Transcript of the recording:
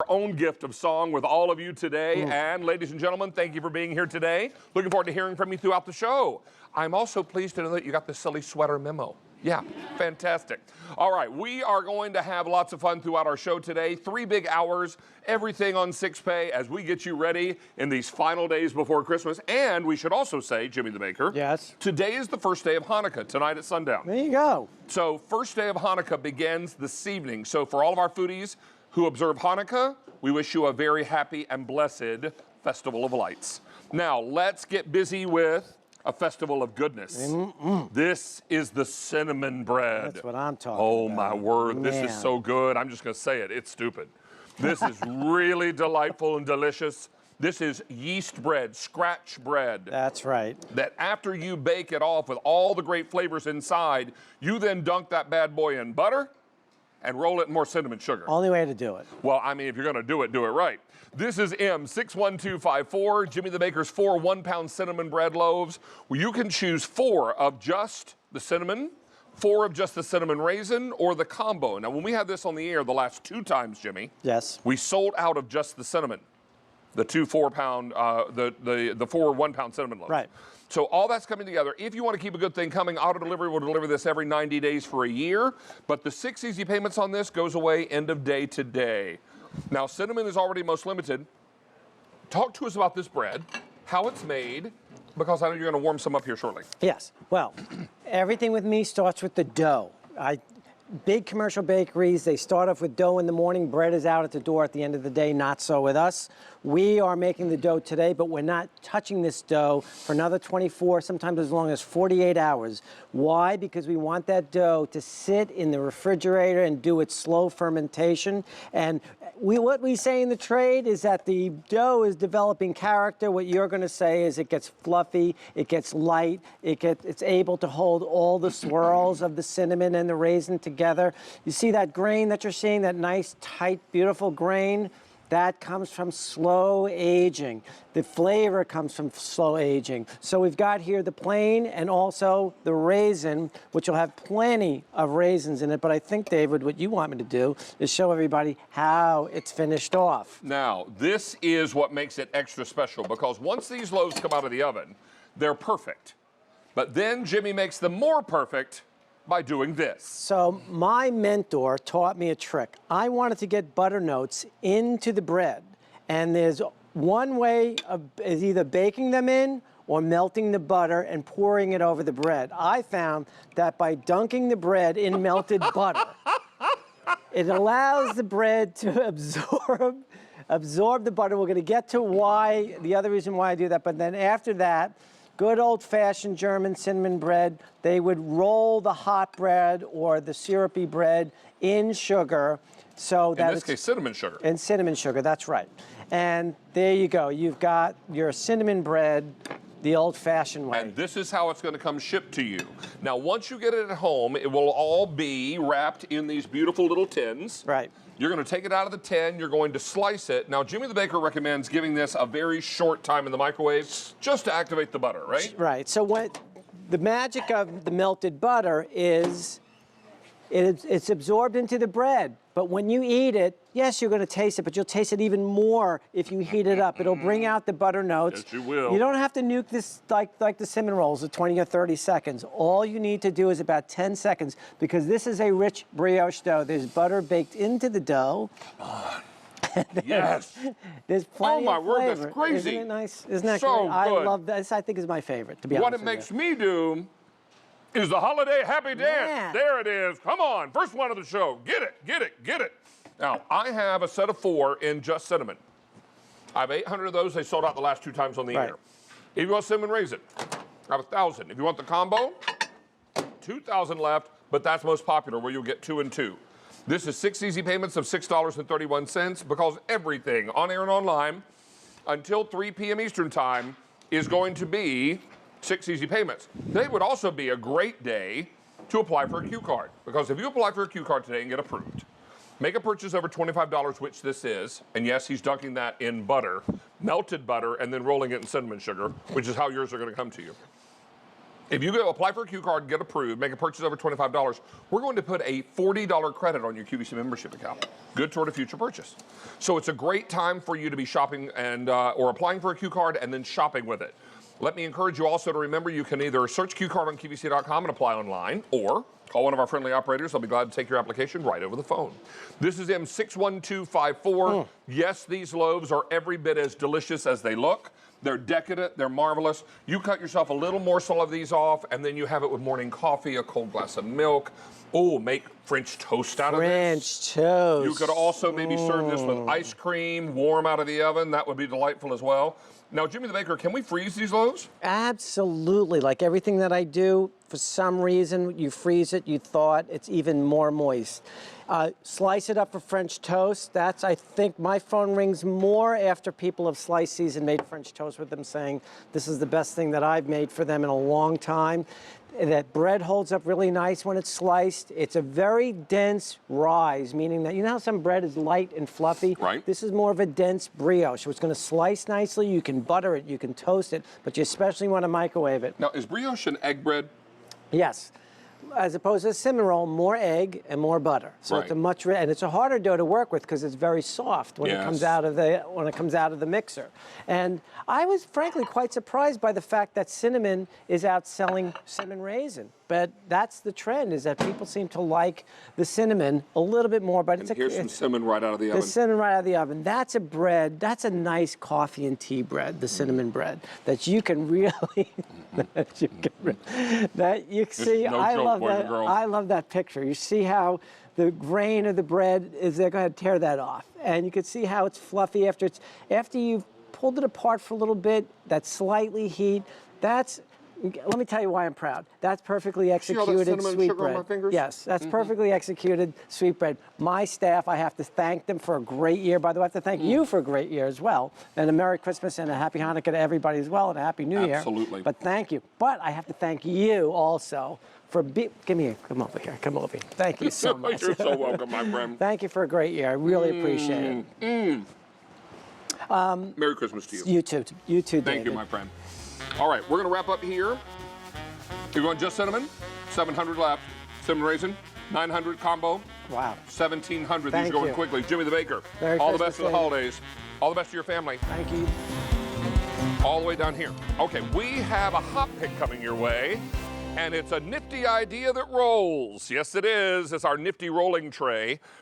own gift of song with all of you today. And ladies and gentlemen, thank you for being here today. Looking forward to hearing from you throughout the show. I'm also pleased to know that you got the silly sweater memo. Yeah, fantastic. All right, we are going to have lots of fun throughout our show today. 3 big hours, everything on 6Pay as we get you ready in these final days before Christmas. And we should also say, Jimmy the Baker, yes, today is the first day of Hanukkah, tonight at sundown. There you go. So first day of Hanukkah begins this evening. So for all of our foodies who observe Hanukkah, we wish you a very happy and blessed Festival of Lights. Now, let's get busy with a festival of goodness. This is the cinnamon bread. That's what I'm talking about. Oh, my word. Man. This is so good. I'm just going to say it. It's stupid. This is really delightful and delicious. This is yeast bread, scratch bread. That's right. That after you bake it off with all the great flavors inside, you then dunk that bad boy in butter and roll it in more cinnamon sugar. Only way to do it. Well, I mean, if you're going to do it right. This is M61254, Jimmy the Baker's 4 1-pound cinnamon bread loaves. Well, you can choose 4 of just the cinnamon, 4 of just the cinnamon raisin, or the combo. Now, when we had this on the air the last 2 times, Jimmy, yes, we sold out of just the cinnamon, the 2 4-pound, the 4 1-pound cinnamon loaves. Right. So all that's coming together. If you want to keep a good thing coming, auto delivery will deliver this every 90 days for a year. But the 6 easy payments on this goes away end of day today. Now, cinnamon is already most limited. Talk to us about this bread, how it's made, because I know you're going to warm some up here shortly. Yes. Well, everything with me starts with the dough. Big commercial bakeries, they start off with dough in the morning, bread is out at the door at the end of the day. Not so with us. We are making the dough today, but we're not touching this dough for another 24, sometimes as long as 48 hours. Why? Because we want that dough to sit in the refrigerator and do its slow fermentation. And what we say in the trade is that the dough is developing character. What you're going to say is it gets fluffy, it gets light, it's able to hold all the swirls of the cinnamon and the raisin together. You see that grain that you're seeing, that nice, tight, beautiful grain? That comes from slow aging. The flavor comes from slow aging. So we've got here the plain and also the raisin, which will have plenty of raisins in it. But I think, David, what you want me to do is show everybody how it's finished off. Now, this is what makes it extra special, because once these loaves come out of the oven, they're perfect. But then Jimmy makes them more perfect by doing this. So my mentor taught me a trick. I wanted to get butter notes into the bread. And there's one way of is either baking them in or melting the butter and pouring it over the bread. I found that by dunking the bread in melted butter, it allows the bread to absorb the butter. We're going to get to the other reason why I do that. But then after that, good old-fashioned German cinnamon bread, they would roll the hot bread or the syrupy bread in sugar. So that in this case, cinnamon sugar. In cinnamon sugar, that's right. And there you go. You've got your cinnamon bread the old-fashioned way. And this is how it's going to come shipped to you. Now, once you get it at home, it will all be wrapped in these beautiful little tins. Right. You're going to take it out of the tin. You're going to slice it. Now, Jimmy the Baker recommends giving this a very short time in the microwave just to activate the butter, right? Right. So what the magic of the melted butter is it's absorbed into the bread. But when you eat it, yes, you're going to taste it, but you'll taste it even more if you heat it up. It'll bring out the butter notes. Yes, you will. You don't have to nuke this like the cinnamon rolls at 20 or 30 seconds. All you need to do is about 10 seconds, because this is a rich brioche dough. There's butter baked into the dough. Yes. There's plenty oh, my of word, flavor. that's crazy. Isn't it nice? Isn't that so great? good. I love this. I think is my favorite, to be honest What with it makes me do is the holiday happy dance. Yeah. There it is. Come on. First one of the show. Get it, get it, get it. Now, I have a set of 4 in just cinnamon. I have 800 of those. They sold out the last 2 times on the air. If you want cinnamon raisin, I have 1,000. If you want the combo, 2,000 left, but that's most popular, where you'll get 2 and 2. This is 6 easy payments of $6.31, because everything on air and online until 3 p.m. Eastern time is going to be 6 easy payments. Today would also be a great day to apply for a Q card, because if you apply for a Q card today and get approved, make a purchase over $25, which this is, and yes, he's dunking that in butter, melted butter, and then rolling it in cinnamon sugar, which is how yours are going to come to you. If you go apply for a Q card, get approved, make a purchase over $25, we're going to put a $40 credit on your QVC membership account. Good toward a future purchase. So it's a great time for you to be shopping and or applying for a Q card and then shopping with it. Let me encourage you also to remember you can either search Q card on QVC.com and apply online, or call one of our friendly operators. They'll be glad to take your application right over the phone. This is M61254. Yes, these loaves are every bit as delicious as they look. They're decadent, they're marvelous. You cut yourself a little morsel of these off, and then you have it with morning coffee, a cold glass of milk. Oh, make French toast out of this. French toast. You could also maybe serve this with ice cream, warm out of the oven. That would be delightful as well. Now, Jimmy the Baker, can we freeze these loaves? Absolutely. Like everything that I do, for some reason, you freeze it, you thaw it, it's even more moist. Slice it up for French toast. That's, I think, my phone rings more after people have sliced these and made French toast with them, saying this is the best thing that I've made for them in a long time. That bread holds up really nice when it's sliced. It's a very dense rise, meaning that, you know how some bread is light and fluffy? Right. This is more of a dense brioche. So it's going to slice nicely. You can butter it, you can toast it, but you especially want to microwave it. Now, is brioche an egg bread? Yes. As opposed to a cinnamon roll, more egg and more butter. So Right. it's a much, and it's a harder dough to work with because it's very soft when it comes out of the mixer. And I was frankly quite surprised by the fact that cinnamon is outselling cinnamon raisin. But that's the trend, is that people seem to like the cinnamon a little bit more. But And here's some cinnamon right out of the oven. The cinnamon right out of the oven. That's a bread. That's a nice coffee and tea bread. The cinnamon bread that you can really, that you see. no I joke, love boys and that. girls. I love that picture. You see how the grain of the bread is there. Go ahead, tear that off, and you can see how it's fluffy after you've pulled it apart for a little bit. That slightly heat. That's. Let me tell you why I'm proud. That's perfectly executed cinnamon sweet sugar bread. on my fingers? Yes, that's perfectly executed sweet bread. My staff, I have to thank them for a great year. By the way, I have to thank you for a great year as well. And a Merry Christmas and a Happy Hanukkah to everybody as well, and a Happy New Year. Absolutely. But thank you. But I have to thank you also for give me here. Come over here. Come over here. Thank you so much. You're so welcome, my friend. Thank you for a great year. I really appreciate it. Merry Christmas to you. You too. You too, David. Thank you, my friend. All right, we're going to wrap up here. You're going just cinnamon, 700 left. Cinnamon raisin, 900 combo. Wow. 1,700. Thank These are going you. quickly. Jimmy the Baker. Merry All the Christmas, best for the David. holidays. All the best to your family. Thank you. All the way down here. Okay, we have a hot pick coming your way, and it's a nifty idea that rolls. Yes, it is. It's our nifty rolling tray.